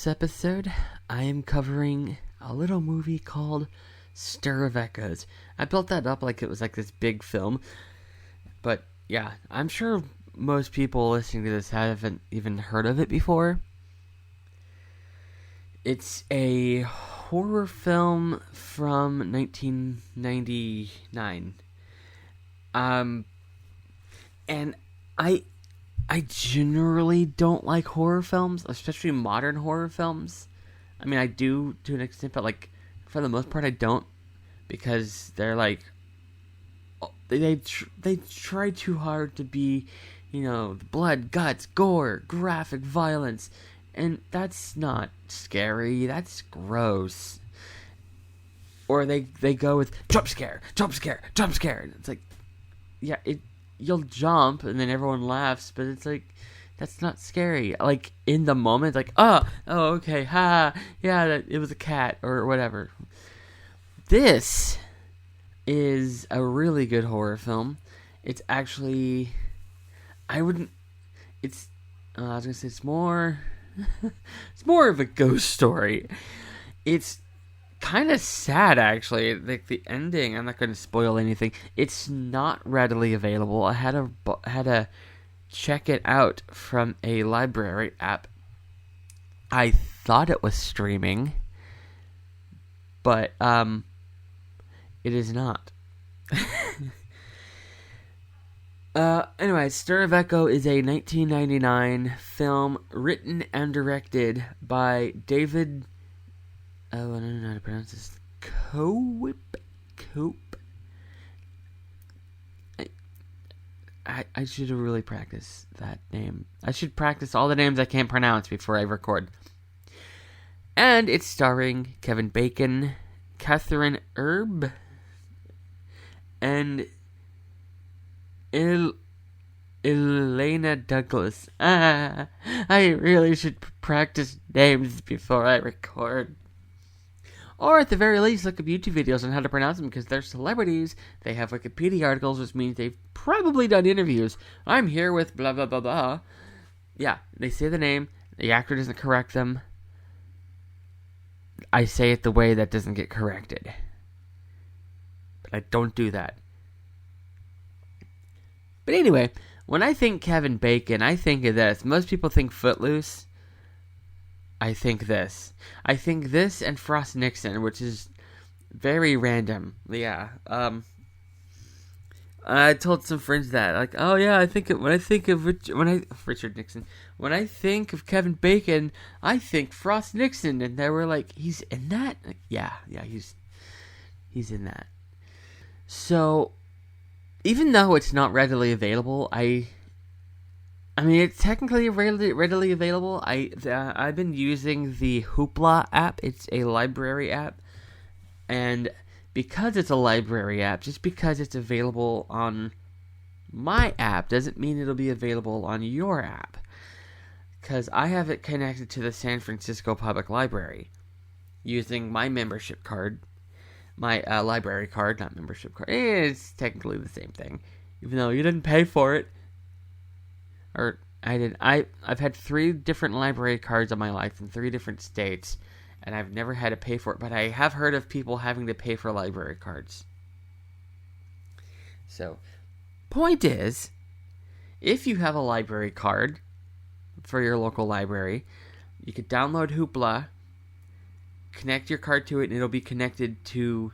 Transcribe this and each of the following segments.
this episode, I am covering a little movie called Stir of Echoes. I built that up like it was like this big film. But yeah, I'm sure most people listening to this haven't even heard of it before. It's a horror film from 1999. And I generally don't like horror films, especially modern horror films. I mean, I do to an extent, but like for the most part, I don't, because they're like they try too hard to be, blood, guts, gore, graphic violence, and that's not scary. That's gross. Or they go with jump scare, jump scare, jump scare. And it's like, yeah, you'll jump and then everyone laughs, but it's like, that's not scary. Like in the moment, like, oh okay, yeah, it was a cat or whatever. This is a really good horror film. It's actually, I was gonna say it's more of a ghost story. It's kind of sad, actually. Like the ending, I'm not going to spoil anything. It's not readily available. I had to check it out from a library app. I thought it was streaming, but it is not. Anyway, Stir of Echo is a 1999 film written and directed by David. Oh, I don't know how to pronounce this. Koepp. I should have really practiced that name. I should practice all the names I can't pronounce before I record. And it's starring Kevin Bacon, Kathryn Erbe, and Illeana Douglas. I really should practice names before I record. Or at the very least, look up YouTube videos on how to pronounce them, because they're celebrities. They have Wikipedia articles, which means they've probably done interviews. I'm here with blah, blah, blah, blah. Yeah, they say the name. The actor doesn't correct them. I say it the way that doesn't get corrected. But I don't do that. But anyway, when I think Kevin Bacon, I think of this. Most people think Footloose. I think this. I think this and Frost Nixon, which is very random. Yeah. I told some friends that, like, oh yeah, when I think of Richard Nixon, when I think of Kevin Bacon, I think Frost Nixon, and they were like, he's in that? Like, yeah, he's in that. So, even though it's not readily available, I mean, it's technically readily available. I've been using the Hoopla app. It's a library app. And because it's a library app, just because it's available on my app doesn't mean it'll be available on your app. Because I have it connected to the San Francisco Public Library using my membership card. My library card, not membership card. It's technically the same thing. Even though you didn't pay for it. Or I did. I've had 3 different library cards in my life in 3 different states, and I've never had to pay for it. But I have heard of people having to pay for library cards. So, point is, if you have a library card for your local library, you could download Hoopla, connect your card to it, and it'll be connected to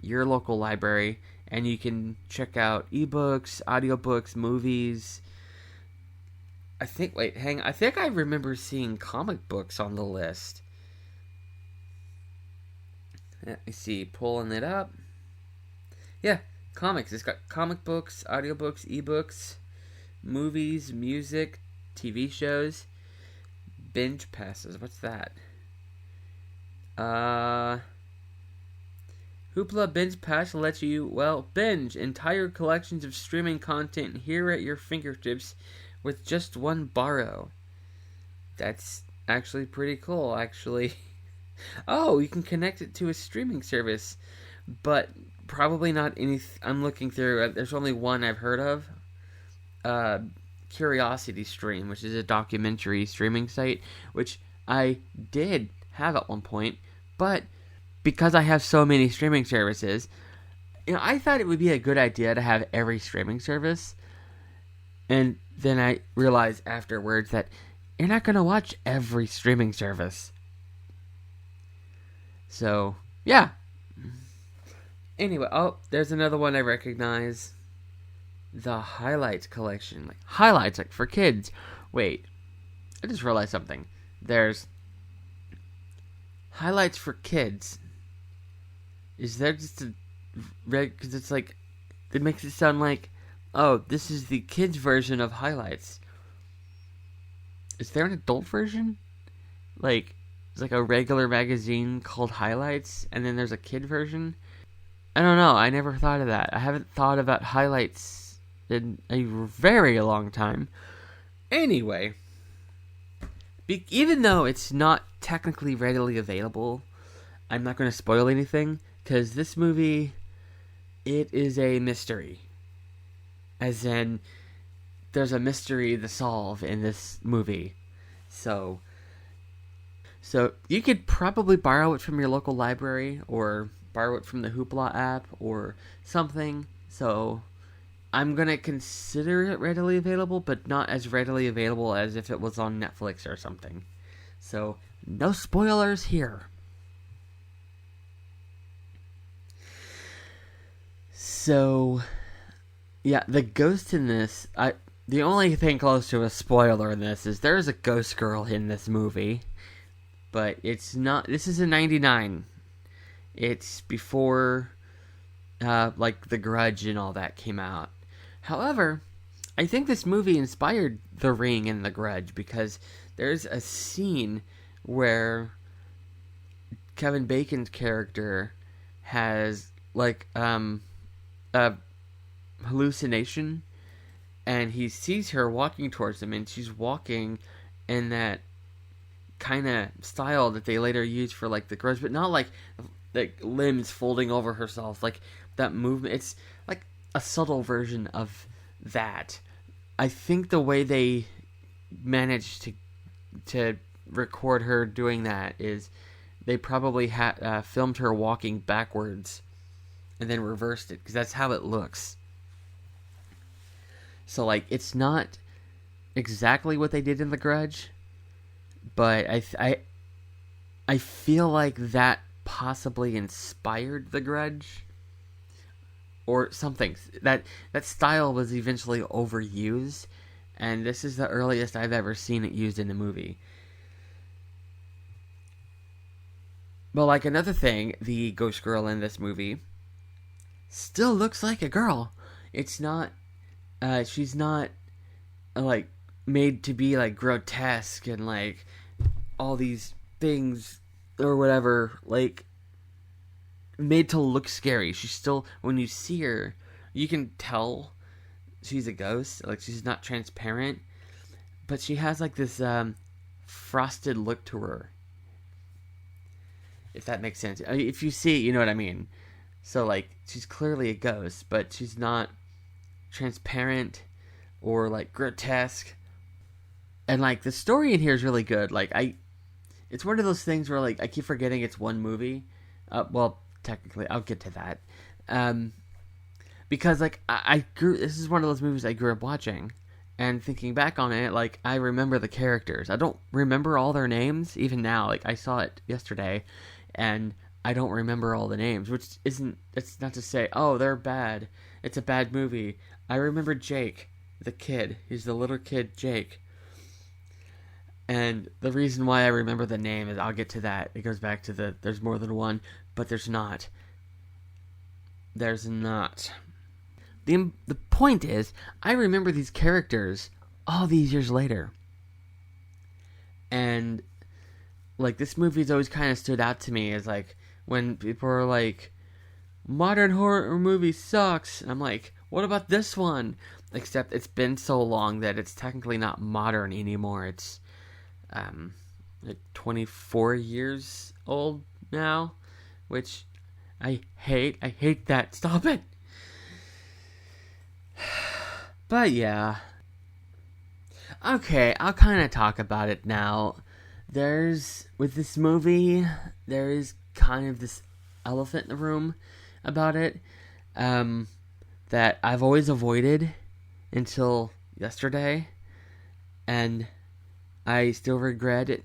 your local library, and you can check out ebooks, audiobooks, movies. I think I remember seeing comic books on the list. Let me see, pulling it up. Yeah, comics. It's got comic books, audiobooks, ebooks, movies, music, TV shows, binge passes. What's that? Hoopla Binge Pass lets you, binge entire collections of streaming content here at your fingertips with just one borrow. That's actually pretty cool, actually. Oh, you can connect it to a streaming service, but probably not any. I'm looking through. There's only one I've heard of. Curiosity Stream, which is a documentary streaming site, which I did have at one point, but because I have so many streaming services, I thought it would be a good idea to have every streaming service. And then I realized afterwards that you're not going to watch every streaming service. So, yeah. Anyway, there's another one I recognize. The Highlights collection. Like, highlights, like, for kids. Wait, I just realized something. There's Highlights for Kids. Is there just a because it's like, it makes it sound like, oh, this is the kids version of Highlights. Is there an adult version? Like, it's like a regular magazine called Highlights, and then there's a kid version? I don't know, I never thought of that. I haven't thought about Highlights in a very long time. Anyway, even though it's not technically readily available, I'm not going to spoil anything, because this movie, it is a mystery. As in, there's a mystery to solve in this movie. So you could probably borrow it from your local library, or borrow it from the Hoopla app, or something. So I'm going to consider it readily available, but not as readily available as if it was on Netflix or something. So, no spoilers here. So, yeah, the ghost in this, the only thing close to a spoiler in this is there's a ghost girl in this movie, but it's not, this is in 99. It's before, like, The Grudge and all that came out. However, I think this movie inspired The Ring and The Grudge, because there's a scene where Kevin Bacon's character has, like, a hallucination, and he sees her walking towards him, and she's walking in that kind of style that they later used for, like, The Grudge, but not like limbs folding over herself, like that movement. It's like a subtle version of that. I think the way they managed to record her doing that is they probably filmed her walking backwards and then reversed it, because that's how it looks. So, like, it's not exactly what they did in The Grudge, but I feel like that possibly inspired The Grudge or something. That style was eventually overused, and this is the earliest I've ever seen it used in a movie. But, like, another thing, the ghost girl in this movie still looks like a girl. It's not, she's not, like, made to be, like, grotesque and, like, all these things or whatever, like, made to look scary. She's still, when you see her, you can tell she's a ghost. Like, she's not transparent, but she has, like, this frosted look to her, if that makes sense. I mean, if you see it, you know what I mean. So, like, she's clearly a ghost, but she's not transparent or, like, grotesque. And, like, the story in here is really good. Like, it's one of those things where, like, I keep forgetting it's one movie. Well, technically, I'll get to that. Because, like, this is one of those movies I grew up watching. And thinking back on it, like, I remember the characters. I don't remember all their names, even now. Like, I saw it yesterday, and I don't remember all the names, which it's not to say, oh, they're bad. It's a bad movie. I remember Jake, the kid. He's the little kid, Jake. And the reason why I remember the name is, I'll get to that. It goes back to there's more than one, but there's not. There's not. The point is, I remember these characters all these years later. And, like, this movie's always kind of stood out to me as, like, when people are like, modern horror movie sucks. And I'm like, what about this one? Except it's been so long that it's technically not modern anymore. It's, like 24 years old now, which I hate. I hate that. Stop it. But yeah. Okay, I'll kind of talk about it now. with this movie, there is kind of this elephant in the room about it, that I've always avoided until yesterday, and I still regret it.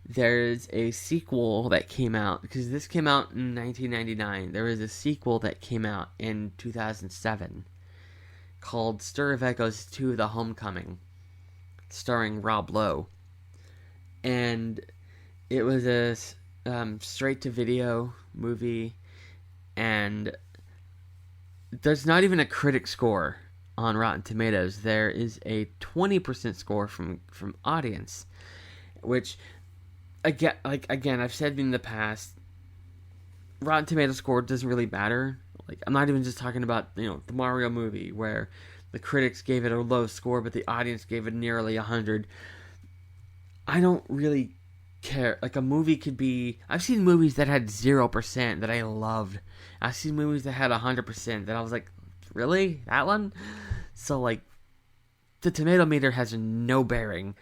There's a sequel that came out, because this came out in 1999. There was a sequel that came out in 2007 called Stir of Echoes 2: The Homecoming, starring Rob Lowe. And it was a straight-to-video movie, and there's not even a critic score on Rotten Tomatoes. There is a 20% score from audience, which, again, I've said in the past, Rotten Tomatoes score doesn't really matter. Like, I'm not even just talking about, the Mario movie, where the critics gave it a low score, but the audience gave it nearly 100. I don't really care. Like, a movie could be... I've seen movies that had 0% that I loved. I've seen movies that had 100% that I was like, really? That one? So, like, the tomato meter has no bearing.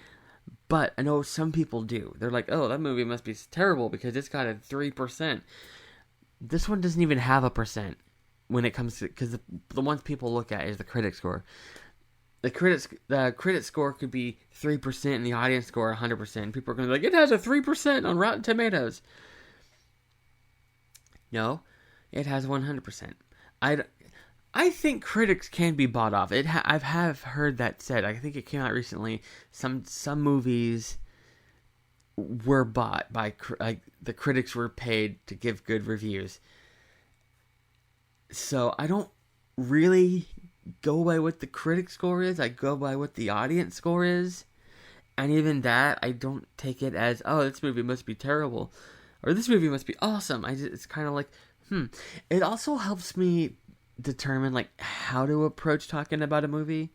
But I know some people do. They're like, oh, that movie must be terrible because it's got a 3%. This one doesn't even have a percent when it comes to... Because the ones people look at is the critic score. The critic score could be 3% and the audience score 100%. People are going to be like, it has a 3% on Rotten Tomatoes. No, it has 100%. I think critics can be bought off. I have heard that said. I think it came out recently. Some movies were bought by the critics were paid to give good reviews. So I don't really go by what the critic score is. I go by what the audience score is. And even that, I don't take it as, oh, this movie must be terrible. Or this movie must be awesome. It's kind of like, It also helps me determine, like, how to approach talking about a movie.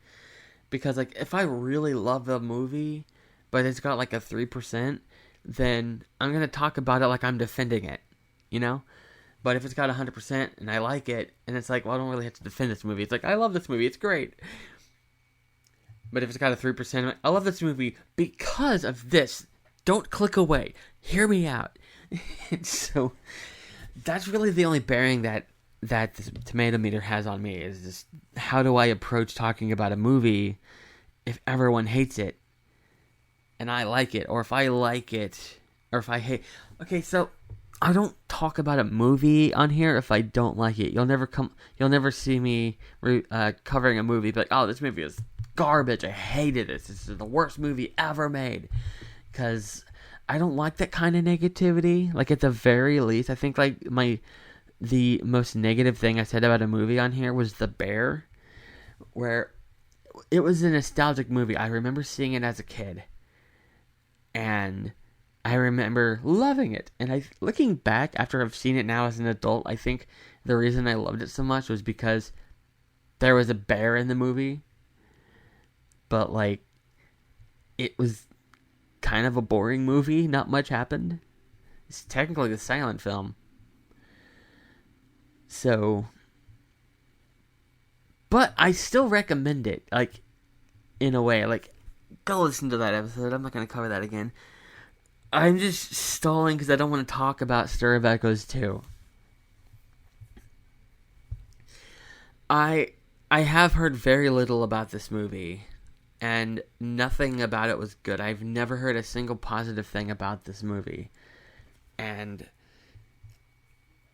Because, like, if I really love a movie, but it's got, like, a 3%, then I'm going to talk about it like I'm defending it, But if it's got 100% and I like it, and it's like, well, I don't really have to defend this movie. It's like, I love this movie. It's great. But if it's got a 3%, I'm like, I love this movie because of this. Don't click away. Hear me out. So that's really the only bearing that the tomato meter has on me, is just how do I approach talking about a movie if everyone hates it and I like it, or if I like it, or if I hate. Okay, so I don't talk about a movie on here if I don't like it. You'll never see me covering a movie, but like, oh, this movie is garbage. I hated this. This is the worst movie ever made. Because I don't like that kind of negativity. Like, at the very least, I think like the most negative thing I said about a movie on here was The Bear, where it was a nostalgic movie. I remember seeing it as a kid, and I remember loving it. And looking back after I've seen it now as an adult, I think the reason I loved it so much was because there was a bear in the movie, but like, it was kind of a boring movie. Not much happened. It's technically a silent film. So, but I still recommend it, like, in a way. Like, go listen to that episode. I'm not going to cover that again. I'm just stalling because I don't want to talk about Stir of Echoes 2. I have heard very little about this movie, and nothing about it was good. I've never heard a single positive thing about this movie. And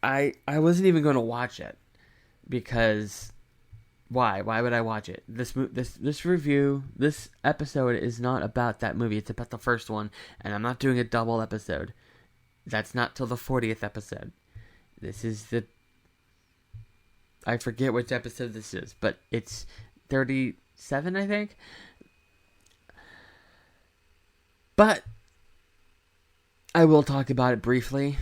I wasn't even going to watch it, because why? Why would I watch it? This review, this episode is not about that movie. It's about the first one, and I'm not doing a double episode. That's not till the 40th episode. This is I forget which episode this is, but it's 37, I think. But I will talk about it briefly.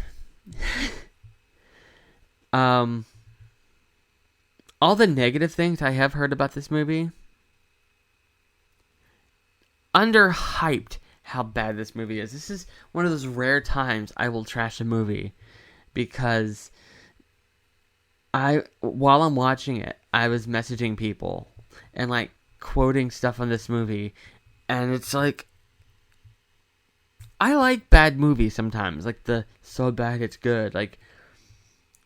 All the negative things I have heard about this movie underhyped how bad this movie is. This is one of those rare times I will trash a movie, because while I'm watching it, I was messaging people and like quoting stuff on this movie, and it's like, I like bad movies sometimes, like the so bad it's good. Like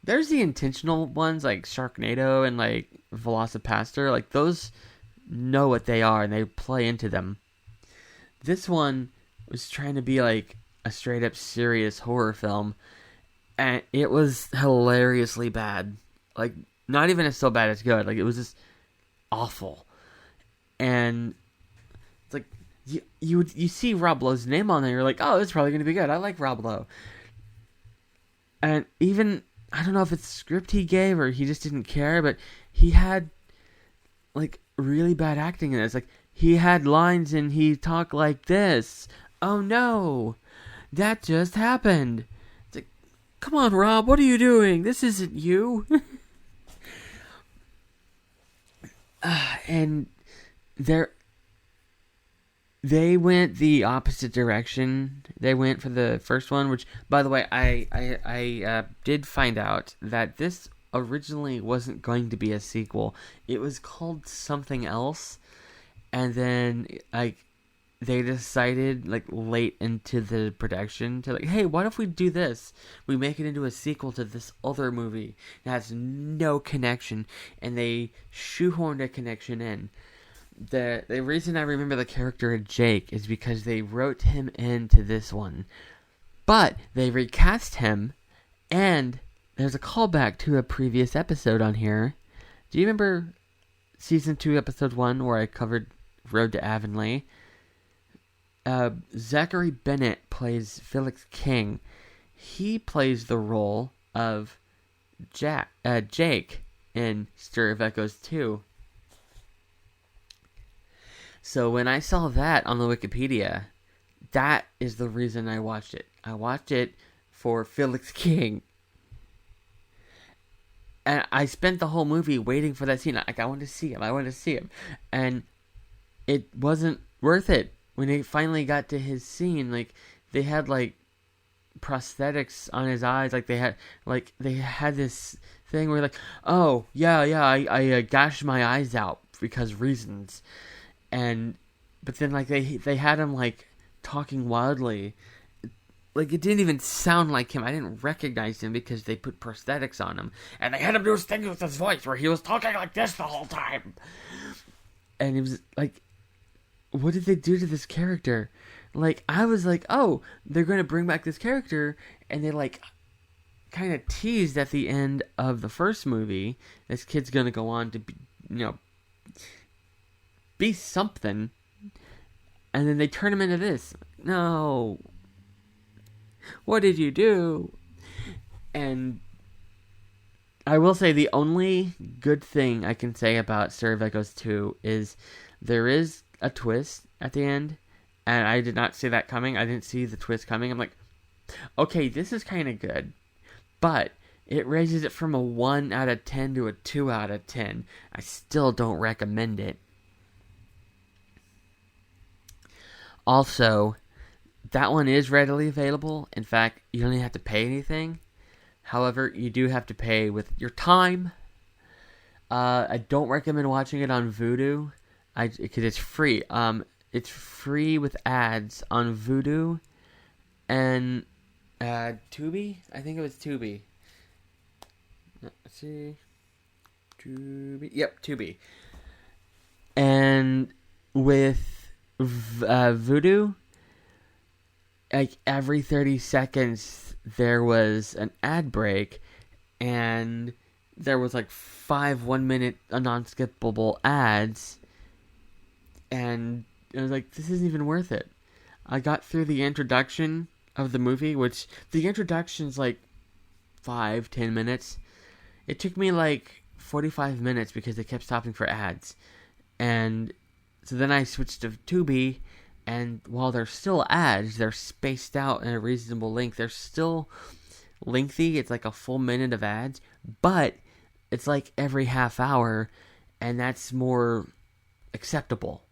there's the intentional ones like Sharknado and like Velocipaster. Like those know what they are and they play into them. This one was trying to be like a straight up serious horror film, and it was hilariously bad. Like not even as so bad as good. Like it was just awful. And it's like you see Rob Lowe's name on there, you're like, oh, it's probably gonna be good. I like Rob Lowe. And even I don't know if it's the script he gave or he just didn't care, but he had like really bad acting in this. Like he had lines and he talked like this. Oh no, that just happened. It's like, come on, Rob, what are you doing? This isn't you. And they went the opposite direction. They went for the first one, which, by the way, I did find out that this originally wasn't going to be a sequel. It was called something else, and then like they decided like late into the production to like, hey, what if we do this? We make it into a sequel to this other movie. It has no connection, and they shoehorned a connection in. The reason I remember the character Jake is because they wrote him into this one. But they recast him, and there's a callback to a previous episode on here. Do you remember Season 2, Episode 1, where I covered Road to Avonlea? Zachary Bennett plays Felix King. He plays the role of Jake in Stir of Echoes 2. So when I saw that on the Wikipedia, that is the reason I watched it. I watched it for Felix King. And I spent the whole movie waiting for that scene. Like, I want to see him. And it wasn't worth it. When they finally got to his scene, like, they had, like, prosthetics on his eyes. Like, they had this thing where, like, oh, yeah, I gashed my eyes out because reasons. But then, like, they had him, like, talking wildly. Like, it didn't even sound like him. I didn't recognize him because they put prosthetics on him. And they had him do his thing with his voice where he was talking like this the whole time. And it was, like, what did they do to this character? Like, I was like, oh, they're going to bring back this character. And they, like, kind of teased at the end of the first movie, this kid's going to go on to be, be something. And then they turn him into this. No. What did you do? And I will say the only good thing I can say about Stir of Echoes 2 is there is a twist at the end. And I did not see that coming. I didn't see the twist coming. I'm like, okay, this is kind of good. But it raises it from a 1 out of 10 to a 2 out of 10. I still don't recommend it. Also, that one is readily available. In fact, you don't even have to pay anything. However, you do have to pay with your time. I don't recommend watching it on Vudu, because it's free. It's free with ads on Vudu and Tubi. I think it was Tubi. Let's see, Tubi. Yep, Tubi. And with Vudu, like every 30 seconds there was an ad break, and there was like 5 1-minute non-skippable ads, and I was like, this isn't even worth it. I got through the introduction of the movie, which the introduction's like 5-10 minutes. It took me like 45 minutes because they kept stopping for ads. And so then I switched to Tubi, and while they're still ads, they're spaced out in a reasonable length. They're still lengthy. It's like a full minute of ads, but it's like every half hour, and that's more acceptable.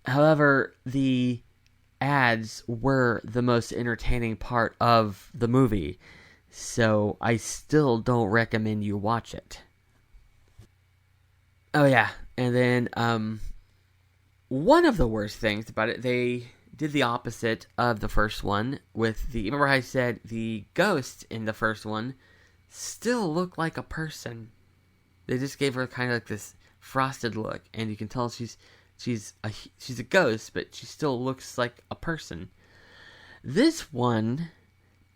However, the ads were the most entertaining part of the movie, so I still don't recommend you watch it. Oh yeah, and then one of the worst things about it, they did the opposite of the first one with the... Remember how I said the ghost in the first one still looked like a person? They just gave her kind of like this frosted look, and you can tell she's a ghost, but she still looks like a person. This one,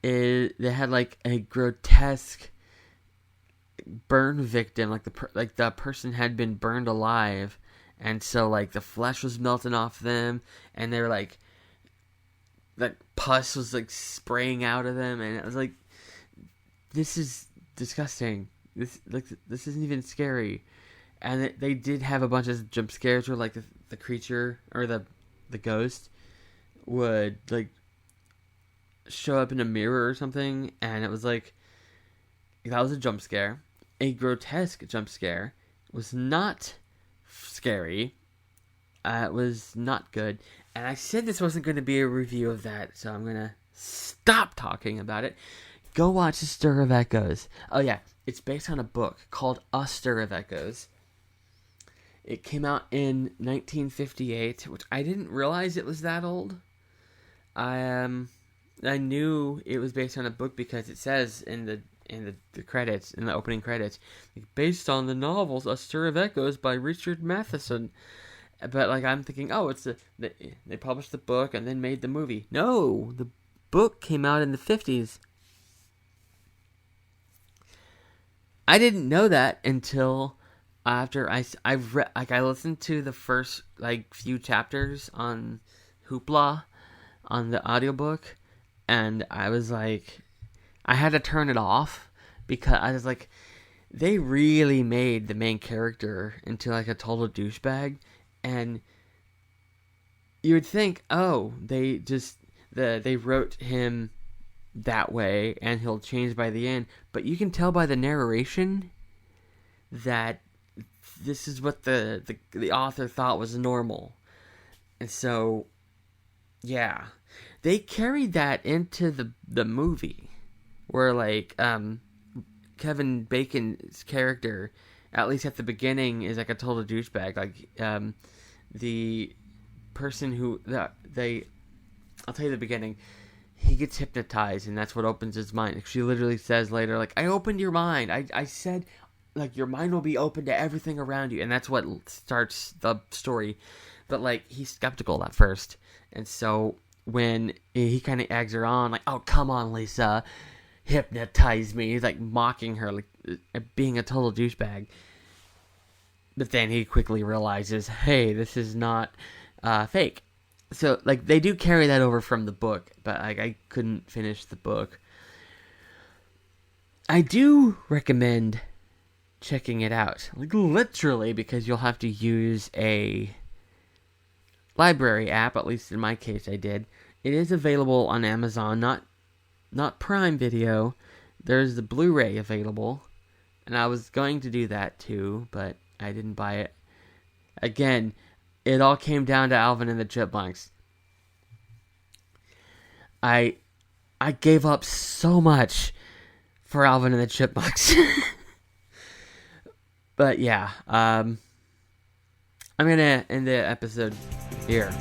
they had like a grotesque burn victim, like the person had been burned alive, and so like the flesh was melting off them, and they were like pus was like spraying out of them, and it was like, this is disgusting. This isn't even scary. And they did have a bunch of jump scares where like the creature or the ghost would like show up in a mirror or something, and it was like, that was a jump scare. A grotesque jump scare. Was not scary. It was not good. And I said this wasn't going to be a review of that, so I'm going to stop talking about it. Go watch A Stir of Echoes. Oh yeah, it's based on a book called A Stir of Echoes. It came out in 1958, which I didn't realize it was that old. I knew it was based on a book because it says in the credits, in the opening credits, like, based on the novels A Stir of Echoes by Richard Matheson. But like, I'm thinking, oh, it's they published the book and then made the movie. No, the book came out in the 50s. I didn't know that until after I listened to the first like few chapters on Hoopla on the audiobook, and I was like, I had to turn it off because I was like, they really made the main character into like a total douchebag, and you would think, oh, they wrote him that way and he'll change by the end, but you can tell by the narration that this is what the author thought was normal. And so yeah, they carried that into the movie, where like Kevin Bacon's character, at least at the beginning, is like a total douchebag. Like the person who I'll tell you the beginning. He gets hypnotized, and that's what opens his mind. She literally says later, like, I opened your mind. I said, like, your mind will be open to everything around you. And that's what starts the story. But, like, he's skeptical at first. And so when he kind of eggs her on, like, oh, come on, Lisa, hypnotize me. He's, like, mocking her, like, being a total douchebag. But then he quickly realizes, hey, this is not fake. So, like, they do carry that over from the book, but like, I couldn't finish the book. I do recommend checking it out, like, literally, because you'll have to use a library app. At least in my case, I did. It is available on Amazon, not Prime Video. There's the Blu-ray available, and I was going to do that too, but I didn't buy it. Again, it all came down to Alvin and the Chipmunks. I gave up so much for Alvin and the Chipmunks. But yeah, I'm gonna end the episode here.